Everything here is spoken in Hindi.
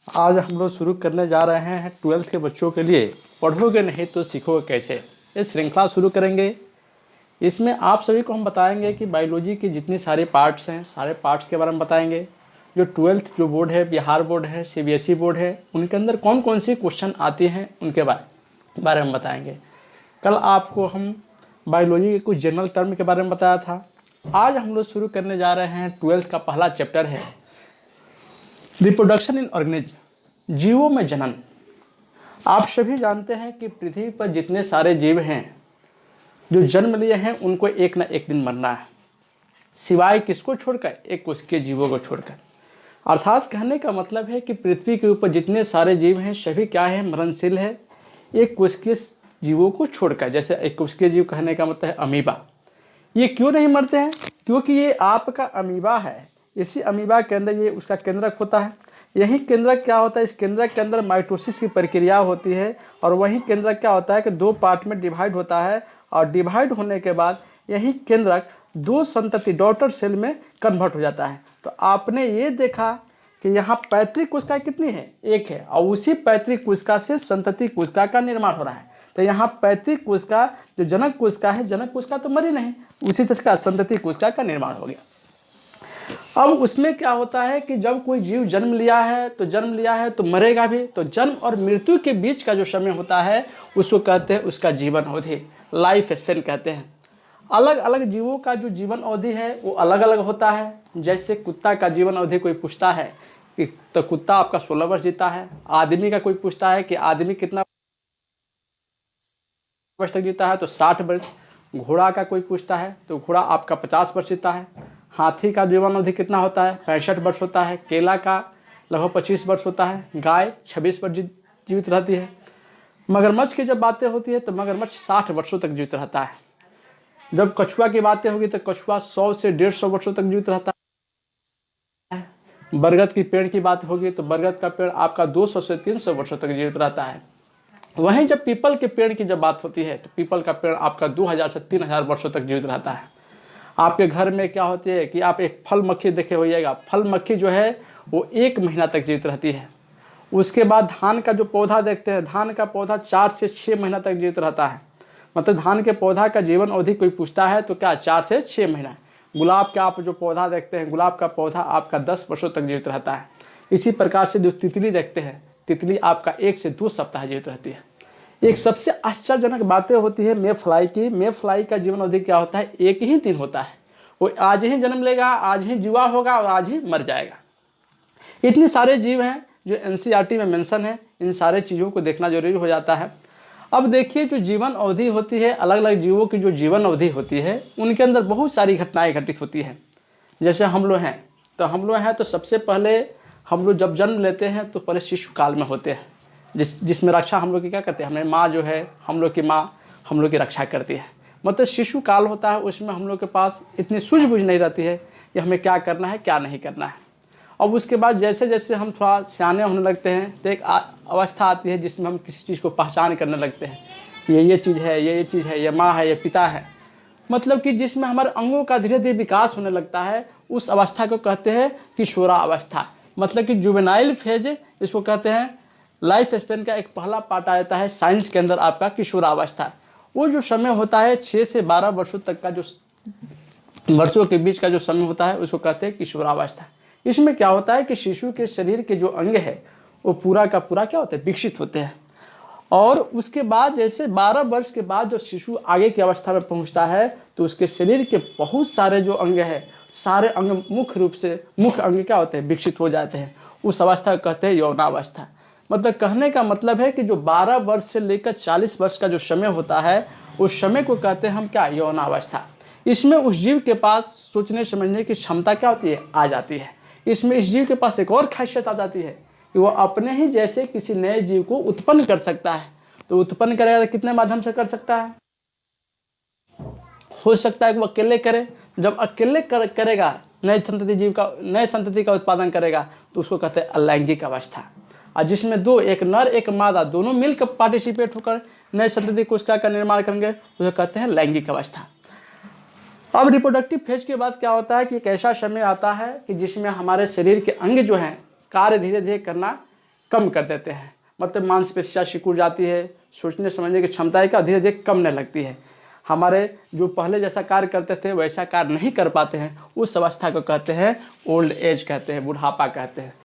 आज हम लोग शुरू करने जा रहे हैं 12th के बच्चों के लिए पढ़ोगे नहीं तो सीखोगे कैसे। इस श्रृंखला शुरू करेंगे। इसमें आप सभी को हम बताएंगे कि बायोलॉजी की जितनी सारे पार्ट्स हैं, सारे पार्ट्स के बारे में बताएंगे। जो 12th जो बोर्ड है, बिहार बोर्ड है, सीबीएसई बोर्ड है, उनके अंदर कौन कौन सी क्वेश्चन आती हैं उनके बारे में बताएंगे। कल आपको हम बायोलॉजी के कुछ जनरल टर्म के बारे में बताया था। आज हम लोग शुरू करने जा रहे हैं 12th का पहला चैप्टर है रिप्रोडक्शन इन ऑर्गेनिज्म, जीवों में जनन। आप सभी जानते हैं कि पृथ्वी पर जितने सारे जीव हैं जो जन्म लिए हैं उनको एक ना एक दिन मरना है, सिवाय किसको छोड़कर? एक कोशिकीय जीवों को छोड़कर। अर्थात कहने का मतलब है कि पृथ्वी के ऊपर जितने सारे जीव हैं सभी क्या है? मरणशील है, एक कोशिकीय जीवों को छोड़कर। जैसे एक कोशिकीय जीव कहने का मतलब है अमीबा। ये क्यों नहीं मरते हैं? क्योंकि ये आपका अमीबा है। इसी अमीबा के अंदर ये उसका केंद्रक होता है। यही केंद्रक क्या होता है? इस केंद्रक के अंदर माइटोसिस की प्रक्रिया होती है और वही केंद्रक क्या होता है कि दो पार्ट में डिवाइड होता है और डिवाइड होने के बाद यही केंद्रक दो संतति डॉटर सेल में कन्वर्ट हो जाता है। तो आपने ये देखा कि यहाँ पैतृक कोशिका कितनी है? एक है, और उसी पैतृक कोशिका से संतति कोशिका का निर्माण हो रहा है। तो यहाँ पैतृक कोशिका जो जनक कोशिका है, जनक कोशिका तो मरी नहीं, उसी से इसका संतति कोशिका का निर्माण हो गया। अब उसमें क्या होता है कि जब कोई जीव जन्म लिया है तो मरेगा भी। तो जन्म और मृत्यु के बीच का जो समय होता है उसको कहते हैं उसका जीवन अवधि, लाइफ स्पेन कहते हैं। अलग अलग जीवों का जो जीवन अवधि है वो अलग अलग होता है। जैसे कुत्ता का जीवन अवधि कोई पूछता है कि तो कुत्ता आपका 16 वर्ष जीता है। आदमी का कोई पूछता है कि आदमी कितना वर्ष तक जीता है, तो 60 वर्ष। घोड़ा का कोई पूछता है तो घोड़ा आपका 50 वर्ष जीता है। हाथी का जीवन अवधि कितना होता है? 65 वर्ष होता है। केला का लगभग 25 वर्ष होता है। गाय 26 वर्ष जीवित रहती है। मगरमच्छ की जब बातें होती है तो मगरमच्छ 60 वर्षों तक जीवित रहता है। जब कछुआ की बातें होगी तो कछुआ 100 से 150 वर्षों तक जीवित रहता है। बरगद की पेड़ की बात होगी तो बरगद का पेड़ आपका 200 से 300 वर्षों तक जीवित रहता है। वहीं जब पीपल के पेड़ की जब बात होती है तो पीपल का पेड़ आपका 2000 से 3000 वर्षों तक जीवित रहता है। आपके घर में क्या होती है कि आप एक फल मक्खी देखे होइएगा, फल मक्खी जो है वो 1 महीना तक जीवित रहती है। उसके बाद धान का जो पौधा देखते हैं, धान का पौधा 4 से 6 महीना तक जीवित रहता है। मतलब धान के पौधा का जीवन अवधि कोई पूछता है तो क्या 4 से 6 महीना। गुलाब का आप जो पौधा देखते हैं, गुलाब का पौधा आपका 10 वर्षों तक जीवित रहता है। इसी प्रकार से जो तितली देखते हैं, तितली आपका 1 से 2 सप्ताह जीवित रहती है। एक सबसे आश्चर्यजनक बातें होती है मे फ्लाई की। मे फ्लाई का जीवन अवधि क्या होता है? 1 ही दिन होता है। वो आज ही जन्म लेगा, आज ही जुआ होगा और आज ही मर जाएगा। इतने सारे जीव हैं जो एनसीईआरटी में मेंशन है। इन सारे चीज़ों को देखना जरूरी हो जाता है। अब देखिए जो जीवन अवधि होती है, अलग अलग जीवों की जो जीवन अवधि होती है उनके अंदर बहुत सारी घटनाएं घटित होती हैं। जैसे हम लोग हैं तो सबसे पहले हम लोग जब जन्म लेते हैं तो पहले शिशु काल में होते हैं, जिसमें रक्षा हम लोग की क्या करते हैं? हमें माँ जो है, हम लोग की माँ हम लोग की रक्षा करती है। मतलब शिशु काल होता है, उसमें हम लोग के पास इतनी सूझबूझ नहीं रहती है कि हमें क्या करना है क्या नहीं करना है। अब उसके बाद जैसे जैसे हम थोड़ा सियाने होने लगते हैं तो एक अवस्था आती है जिसमें हम किसी चीज़ को पहचान करने लगते हैं। ये चीज़ है, ये चीज़ है, ये माँ है, ये पिता है। मतलब कि जिसमें हमारे अंगों का धीरे धीरे विकास होने लगता है, उस अवस्था को कहते हैं किशोरा अवस्था। मतलब कि जुवेनाइल फेज, इसको कहते हैं। लाइफ स्पेन का एक पहला पार्ट आ जाता है साइंस के अंदर आपका किशोरावस्था। वो जो समय होता है 6 से 12 वर्षों तक का, जो वर्षों के बीच का जो समय होता है उसको कहते हैं किशोरावस्था। इसमें क्या होता है कि शिशु के शरीर के जो अंग है वो पूरा का पूरा क्या होता है? विकसित होते हैं। और उसके बाद जैसे 12 वर्ष के बाद जो शिशु आगे की अवस्था में पहुंचता है तो उसके शरीर के बहुत सारे जो अंग है, सारे अंग मुख्य रूप से मुख्य अंग क्या होते हैं? विकसित हो जाते हैं। उस अवस्था को कहते हैं यौनावस्था। मतलब कहने का मतलब है कि जो 12 वर्ष से लेकर 40 वर्ष का जो समय होता है उस समय को कहते हैं हम क्या? यौनावस्था। इसमें उस जीव के पास सोचने समझने की क्षमता क्या होती है? आ जाती है। इसमें इस जीव के पास एक और खासियत आ जाती है कि वो अपने ही जैसे किसी नए जीव को उत्पन्न कर सकता है। तो उत्पन्न करेगा तो कितने माध्यम से कर सकता है? हो सकता है कि वो अकेले करे। जब अकेले करेगा, नए संतति का उत्पादन करेगा तो उसको कहते हैं अलैंगिक अवस्था। और जिसमें दो, एक नर एक मादा, दोनों मिलकर पार्टिसिपेट होकर नए संतति कोशिका का निर्माण करेंगे उसे कहते हैं लैंगिक अवस्था। अब रिप्रोडक्टिव फेज के बाद क्या होता है कि एक ऐसा समय आता है कि जिसमें हमारे शरीर के अंग जो हैं कार्य धीरे धीरे करना कम कर देते हैं। मतलब मांसपेशियाँ सिकुड़ जाती है, सोचने समझने की क्षमता का धीरे धीरे कम होने लगती है। हमारे जो पहले जैसा कार्य करते थे वैसा कार्य नहीं कर पाते हैं, उस अवस्था को कहते हैं ओल्ड एज कहते हैं, बुढ़ापा कहते हैं।